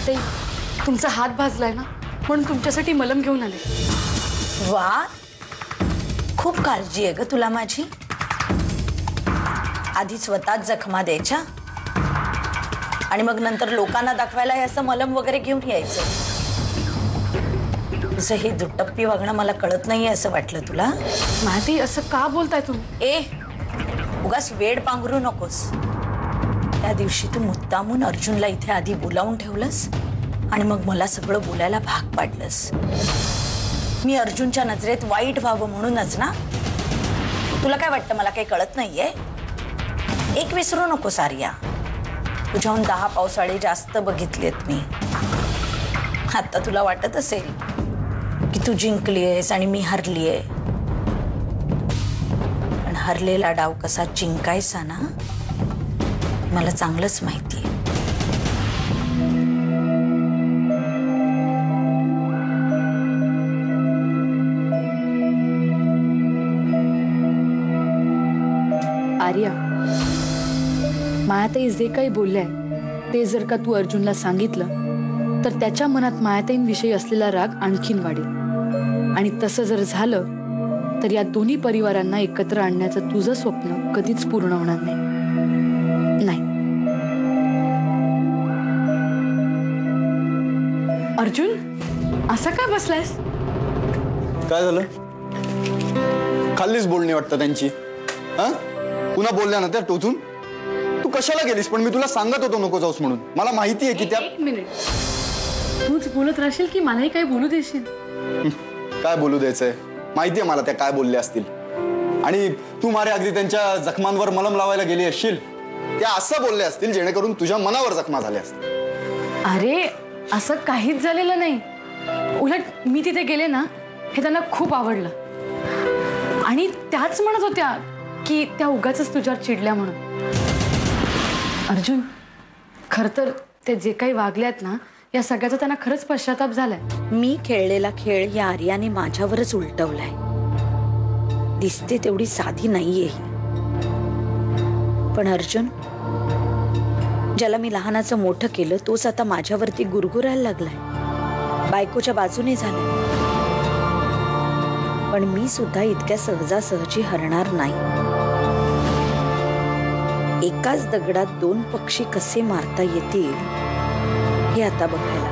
ताई, तुमचा हात भाजलाय ना, म्हणून तुमच्यासाठी मलम घेऊन आले. वा, खूप काळजी आहे ग तुला माझी. आधी स्वतःच जखमा द्यायच्या आणि मग नंतर लोकांना दाखवायला हे असं मलम वगैरे घेऊन यायचं. तुझं हे दुट्टप्पी वागणं मला कळत नाहीये असं वाटलं तुला? माहिती असं का बोलताय तुम्ही? ए, उगाच वेड पांघरू नकोस. त्या दिवशी तू मुद्दामून अर्जुनला इथे आधी बोलावून ठेवलंस आणि मग मला सगळं बोलायला भाग पाडलंस. मी अर्जुनच्या नजरेत वाईट व्हावं म्हणूनच ना? तुला काय वाटतं मला काही कळत नाहीये? एक विसरू नकोस आर्या, तुझ्याहून 10 पावसाळे जास्त बघितलेत मी. आता तुला वाटत असेल की तू जिंकलीयस आणि मी हरलीये, पण हरलेला डाव कसा जिंकायचा ना मला चांगलंच माहितीये. आर्या, मायाताई जे काही बोलल्याय ते जर का तू अर्जुनला सांगितलं तर त्याच्या मनात मायाताईंविषयी असलेला राग आणखीन वाढेल. आणि तसं जर झालं तर या दोन्ही परिवारांना एकत्र आणण्याचं तुझं स्वप्न कधीच पूर्ण होणार नाही. अर्जुन, असं का बसलायस? काय झालं? खाल्लीच बोलणी वाटतं त्यांची. हा, पुन्हा बोलल्या ना त्या टोचून. तू कशाला गेलीस? पण मी तुला सांगत होतो नको जाऊस म्हणून. मला माहिती आहे की त्या. एक मिनिट, तूच बोलत राहशील की मलाही काही बोलू देशील? काय बोलू द्यायचंय? माहिती आहे मला त्या काय बोलल्या असतील. आणि तू मारे अगदी त्यांच्या जखमांवर मलम लावायला गेली असशील. त्या असं बोलल्या असतील जेणेकरून तुझ्या मनावर जखमा झाल्या असतील. अरे, असं काहीच झालेलं नाही. उलट मी तिथे गेले ना, हे त्यांना खूप आवडलं. आणि त्याच म्हणत होत्या की त्या उगाचच तुझ्यावर चिडल्या म्हणून. अर्जुन, खर तर ते जे काही वागल्यात ना, या सगळ्याचा त्यांना खरंच पश्चाताप झालाय. मी खेळलेला खेळ या आर्याने माझ्यावरच उलटवलाय. दिसते तेवढी साधी नाहीये ही. पण अर्जुन, ज्याला मी लहानाचं मोठं केलं तोच आता माझ्यावरती गुरगुरायला लागलाय. बायकोच्या बाजूने झालाय. पण मी सुद्धा इतक्या सहजासहजी हरणार नाही. एकाच दगडात 2 पक्षी कसे मारता येतील हे आता बघायला.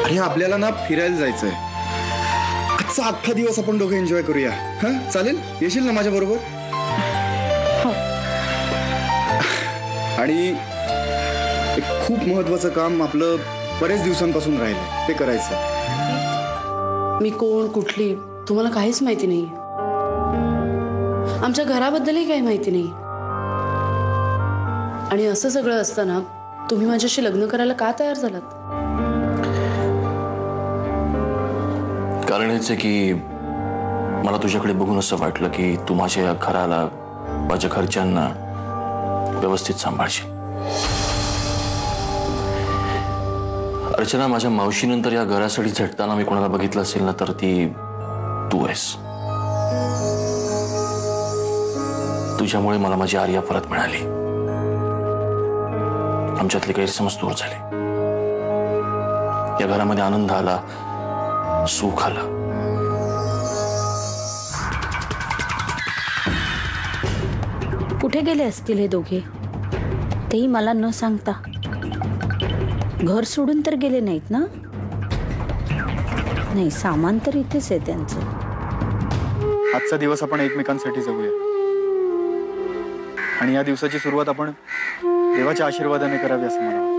अरे, आपल्याला ना फिरायला जायचंय. आजचा अख्खा दिवस आपण दोघे एन्जॉय करूया. हा, चालेल? येशील ना माझ्या बरोबर? आणि एक खूप महत्वाचं काम आपलं बरेच दिवसांपासून राहिलंय, ते करायचं. मी कोण, कुठली, तुम्हाला काहीच माहिती नाही. आमच्या घराबद्दलही काही माहिती नाही. आणि असं सगळं असताना तुम्ही माझ्याशी लग्न करायला का तयार झालात? कारण हेच आहे की मला तुझ्याकडे बघून असं वाटलं की तू माझ्या घराला, माझ्या घरच्यांना व्यवस्थित सांभाळशील. अर्चना, माझ्या मावशीनंतर या घरासाठी झटताना मी कोणाला बघितलं असेल ना तर ती तू आहेस. तुझ्यामुळे मला माझी आर्या परत मिळाली. आमच्यातले गैरसमज दूर झाले. या घरामध्ये आनंद आला, सुख आलं. कुठे गेले असतील हे दोघे? तेही मला न सांगता. घर सोडून तर गेले नाहीत ना? नाही, सामान तर इथेच आहे त्यांचं. आजचा दिवस आपण एकमेकांसाठी जगूया. आणि या दिवसाची सुरुवात आपण देवाच्या आशीर्वादाने करावी असं मला वाटतं.